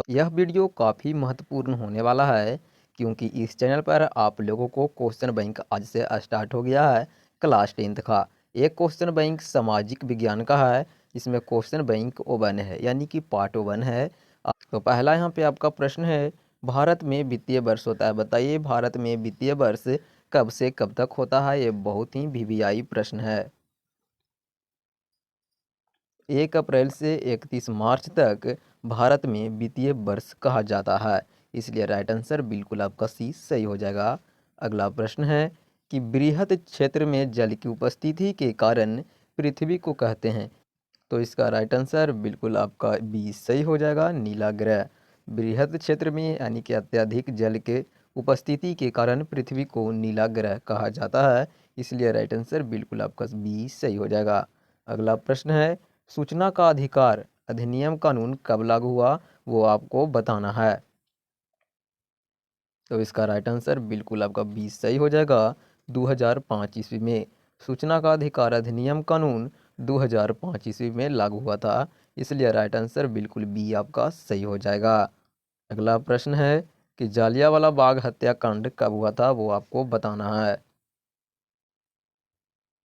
यह वीडियो काफ़ी महत्वपूर्ण होने वाला है क्योंकि इस चैनल पर आप लोगों को क्वेश्चन बैंक आज से स्टार्ट हो गया है क्लास 10th का। एक क्वेश्चन बैंक सामाजिक विज्ञान का है। इसमें क्वेश्चन बैंक O1 है यानी कि पार्ट 1 है। तो पहला यहाँ पे आपका प्रश्न है, भारत में वित्तीय वर्ष होता है, बताइए भारत में वित्तीय वर्ष कब से कब तक होता है। ये बहुत ही वीवीआई प्रश्न है। 1 अप्रैल से 31 मार्च तक भारत में वित्तीय वर्ष कहा जाता है, इसलिए राइट आंसर बिल्कुल आपका सी सही हो जाएगा। अगला प्रश्न है कि बृहद क्षेत्र में जल की उपस्थिति के कारण पृथ्वी को कहते हैं, तो इसका राइट आंसर बिल्कुल आपका बी सही हो जाएगा, नीला ग्रह। बृहद क्षेत्र में यानी कि अत्यधिक जल के उपस्थिति के कारण पृथ्वी को नीला ग्रह कहा जाता है, इसलिए राइट आंसर बिल्कुल आपका बी सही हो जाएगा। अगला प्रश्न है, सूचना का अधिकार अधिनियम कानून कब लागू हुआ, वो आपको बताना है। तो इसका राइट आंसर बिल्कुल आपका बी सही हो जाएगा, 2005 ईस्वी में सूचना का अधिकार अधिनियम कानून 2005 ईस्वी में लागू हुआ था, इसलिए राइट आंसर बिल्कुल बी आपका सही हो जाएगा। अगला प्रश्न है कि जालियांवाला बाग हत्याकांड कब हुआ था, वो आपको बताना है।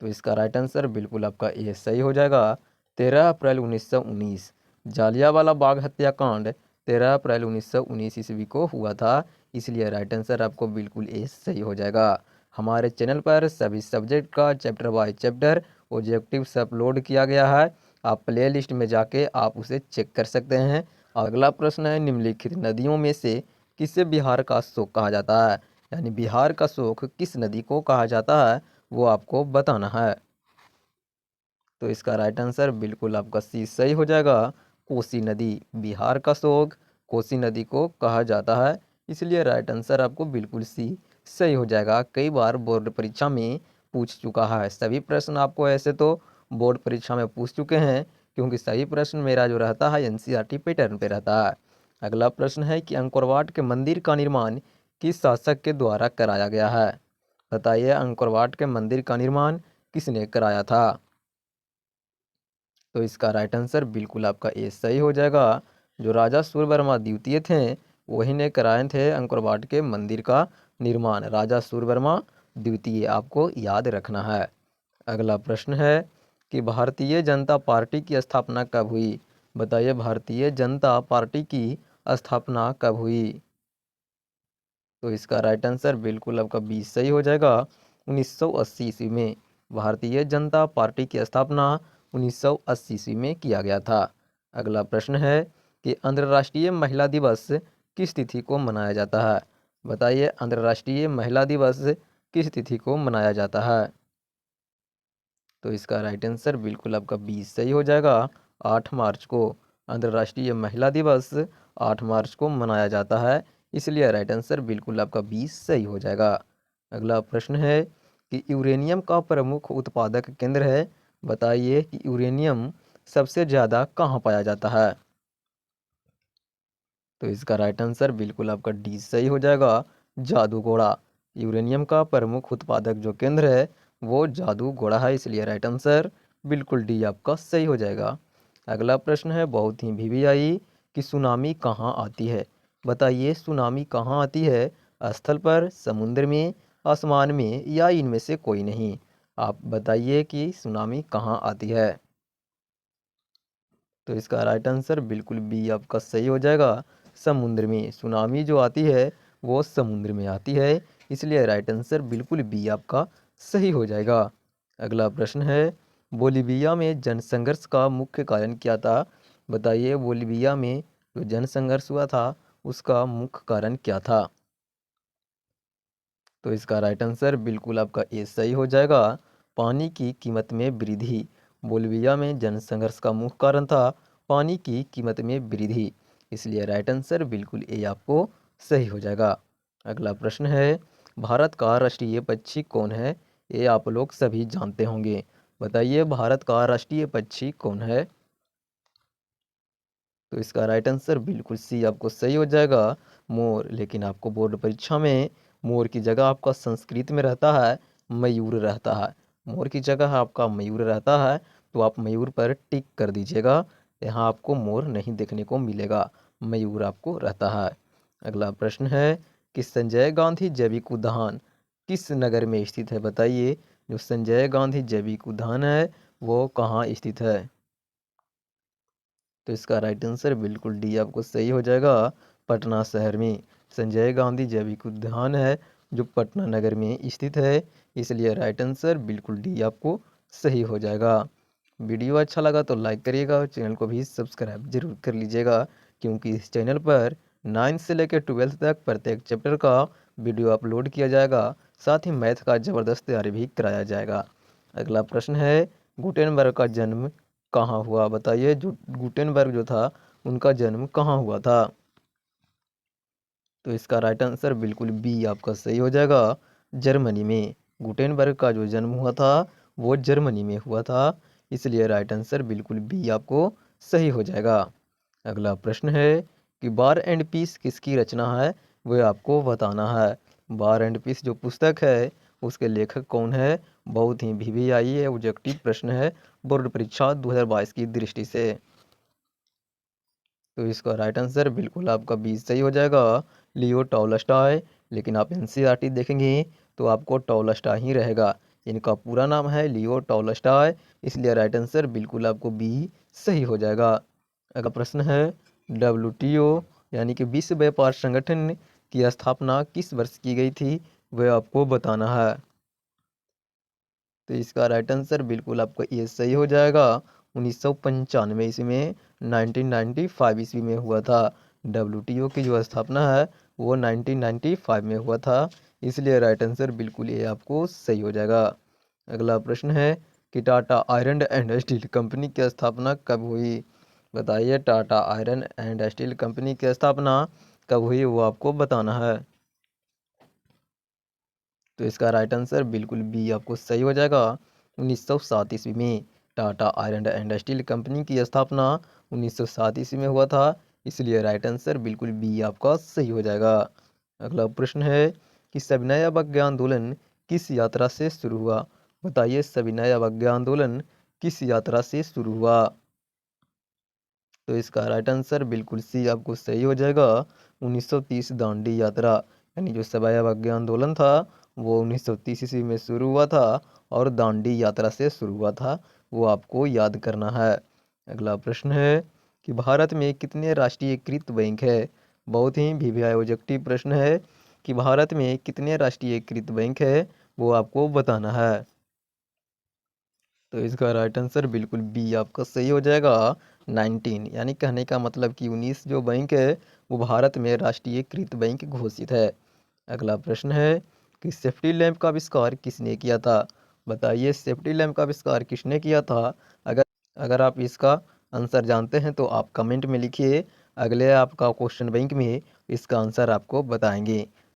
तो इसका राइट आंसर बिल्कुल आपका ए सही हो जाएगा, 13 अप्रैल 1919। जालियांवाला बाग हत्याकांड 13 अप्रैल 1919 ईस्वी को हुआ था, इसलिए राइट आंसर आपको बिल्कुल ए सही हो जाएगा। हमारे चैनल पर सभी सब्जेक्ट का chapter by chapter objectives upload किया गया है, आप प्ले लिस्ट में जाके आप उसे चेक कर सकते हैं। अगला प्रश्न है, निम्नलिखित नदियों में से किसे बिहार का शोक कहा जाता है, यानी बिहार का शोक किस नदी को कहा जाता है, वो आपको बताना है। तो इसका राइट आंसर बिल्कुल आपका सी सही हो जाएगा, कोसी नदी। बिहार का शोक कोसी नदी को कहा जाता है, इसलिए राइट आंसर आपको बिल्कुल सी सही हो जाएगा। कई बार बोर्ड परीक्षा में पूछ चुका है, सभी प्रश्न आपको ऐसे तो बोर्ड परीक्षा में पूछ चुके हैं क्योंकि सही प्रश्न मेरा जो रहता है एनसीईआरटी पैटर्न पे रहता है। अगला प्रश्न है कि अंकोरवाट के मंदिर का निर्माण किस शासक के द्वारा कराया गया है, बताइए अंकोरवाट के मंदिर का निर्माण किसने कराया था। तो इसका राइट आंसर बिल्कुल आपका ए सही हो जाएगा, जो राजा सूर्यवर्मा द्वितीय थे वही ने कराए थे अंकोरवाट के मंदिर का निर्माण, राजा सूर्यवर्मा द्वितीय, आपको याद रखना है। अगला प्रश्न है कि भारतीय जनता पार्टी की स्थापना कब हुई, बताइए भारतीय जनता पार्टी की स्थापना कब हुई। तो इसका राइट आंसर बिल्कुल आपका बी सही हो जाएगा, 1980 ईस्वी में भारतीय जनता पार्टी की स्थापना 1980 ईस्वी में किया गया था। अगला प्रश्न है कि अंतर्राष्ट्रीय महिला दिवस किस तिथि को मनाया जाता है, बताइए अंतर्राष्ट्रीय महिला दिवस किस तिथि को मनाया जाता है। तो इसका राइट आंसर बिल्कुल आपका बी सही हो जाएगा, 8 मार्च को। अंतर्राष्ट्रीय महिला दिवस 8 मार्च को मनाया जाता है, इसलिए राइट आंसर बिल्कुल आपका बी सही हो जाएगा। अगला प्रश्न है कि यूरेनियम का प्रमुख उत्पादक केंद्र है, बताइए कि यूरेनियम सबसे ज़्यादा कहाँ पाया जाता है। तो इसका राइट आंसर बिल्कुल आपका डी सही हो जाएगा, जादूगोड़ा। यूरेनियम का प्रमुख उत्पादक जो केंद्र है वो जादूगोड़ा है, इसलिए राइट आंसर बिल्कुल डी आपका सही हो जाएगा। अगला प्रश्न है बहुत ही वीवीआई कि सुनामी कहाँ आती है, बताइए सुनामी कहाँ आती है, स्थल पर, समुद्र में, आसमान में या इनमें से कोई नहीं। आप बताइए कि सुनामी कहाँ आती है। तो इसका राइट आंसर बिल्कुल बी आपका सही हो जाएगा, समुद्र में। सुनामी जो आती है वो समुद्र में आती है, इसलिए राइट आंसर बिल्कुल बी आपका सही हो जाएगा। अगला प्रश्न है, बोलीविया में जनसंघर्ष का मुख्य कारण क्या था, बताइए बोलीविया में जो जनसंघर्ष हुआ था उसका मुख्य कारण क्या था। तो इसका राइट आंसर बिल्कुल आपका ए सही हो जाएगा, पानी की कीमत में वृद्धि। बोलिविया में जनसंघर्ष का मुख्य कारण था पानी की कीमत में वृद्धि, इसलिए राइट आंसर बिल्कुल ए आपको सही हो जाएगा। अगला प्रश्न है, भारत का राष्ट्रीय पक्षी कौन है, ये आप लोग सभी जानते होंगे, बताइए भारत का राष्ट्रीय पक्षी कौन है। तो इसका राइट आंसर बिल्कुल सी आपको सही हो जाएगा, मोर। लेकिन आपको बोर्ड परीक्षा में मोर की जगह आपका संस्कृत में रहता है मयूर रहता है, मोर की जगह आपका मयूर रहता है, तो आप मयूर पर टिक कर दीजिएगा, यहाँ आपको मोर नहीं देखने को मिलेगा। मयूर आपको रहता है। अगला प्रश्न है कि संजय गांधी जैविक उद्यान किस नगर में स्थित है? बताइए, जो संजय गांधी जैविक उद्यान है वो कहाँ स्थित है? तो इसका राइट आंसर बिल्कुल डी आपको सही हो जाएगा, पटना शहर में। संजय गांधी जैविक उद्यान है जो पटना नगर में स्थित है, इसलिए राइट आंसर बिल्कुल डी आपको सही हो जाएगा। वीडियो अच्छा लगा तो लाइक करिएगा और चैनल को भी सब्सक्राइब जरूर कर लीजिएगा, क्योंकि इस चैनल पर 9 से लेकर 12 तक प्रत्येक चैप्टर का वीडियो अपलोड किया जाएगा, साथ ही मैथ का ज़बरदस्त तैयारी भी कराया जाएगा। अगला प्रश्न है, गुटेनबर्ग का जन्म कहाँ हुआ? बताइए, जो गुटेनबर्ग जो था उनका जन्म कहाँ हुआ था? तो इसका राइट आंसर बिल्कुल बी आपका सही हो जाएगा, जर्मनी में। गुटेनबर्ग का जो जन्म हुआ था वो जर्मनी में हुआ था, इसलिए राइट आंसर बिल्कुल बी आपको सही हो जाएगा। अगला प्रश्न है कि बार एंड पीस किसकी रचना है, वह आपको बताना है। बार एंड पीस जो पुस्तक है उसके लेखक कौन है? बहुत ही वीवीआई है, ऑब्जेक्टिव प्रश्न है बोर्ड परीक्षा 2022 की दृष्टि से। तो इसका राइट आंसर बिल्कुल आपका बी सही हो जाएगा, लियो टॉलस्टॉय। लेकिन आप एनसीईआरटी देखेंगे तो आपको टॉलस्टॉय ही रहेगा। इनका पूरा नाम है लियो टॉलस्टॉय, इसलिए राइट आंसर बिल्कुल आपको बी सही हो जाएगा। अगला प्रश्न है, डब्ल्यूटीओ यानी कि विश्व व्यापार संगठन की स्थापना किस वर्ष की गई थी, वह आपको बताना है। तो इसका राइट आंसर बिल्कुल आपका ये सही हो जाएगा, 1995 ईस्वी में, 1995 ईस्वी में हुआ था। डब्ल्यूटीओ की जो स्थापना है वो 1995 में हुआ था, इसलिए राइट आंसर बिल्कुल ये आपको सही हो जाएगा। अगला प्रश्न है कि Tata iron and steel company की स्थापना कब हुई? बताइए, Tata iron and steel company की स्थापना कब हुई वो आपको बताना है। तो इसका राइट आंसर बिल्कुल बी आपको सही हो जाएगा, 1907 ईस्वी में। Tata iron and steel company की स्थापना 1907 ईस्वी में हुआ था, इसलिए राइट आंसर बिल्कुल बी आपका सही हो जाएगा। अगला प्रश्न है कि सविनय अवज्ञा आंदोलन किस यात्रा से शुरू हुआ? बताइए, सविनय अवज्ञा आंदोलन किस यात्रा से शुरू हुआ? तो इसका राइट आंसर बिल्कुल सी आपको सही हो जाएगा, 1930 दांडी यात्रा। यानी जो सवाई अवज्ञा आंदोलन था वो 1930 ईस्वी में शुरू हुआ था और दांडी यात्रा से शुरू हुआ था, वो आपको याद करना है। अगला प्रश्न है कि भारत में कितने राष्ट्रीयकृत बैंक है? बहुत ही वीवीआई ऑब्जेक्टिव प्रश्न है कि भारत में कितने राष्ट्रीयकृत बैंक है वो आपको बताना है। तो इसका राइट आंसर बिल्कुल बी आपका सही हो जाएगा, 19। यानी कहने का मतलब कि 19 जो बैंक है वो भारत में राष्ट्रीयकृत बैंक घोषित है। अगला प्रश्न है कि सेफ्टी लैंप का आविष्कार किसने किया था? बताइए, सेफ्टी लैंप का आविष्कार किसने किया था? अगर अगर आप इसका आंसर जानते हैं तो आप कमेंट में लिखिए, अगले आपका क्वेश्चन बैंक में इसका आंसर आपको बताएंगे।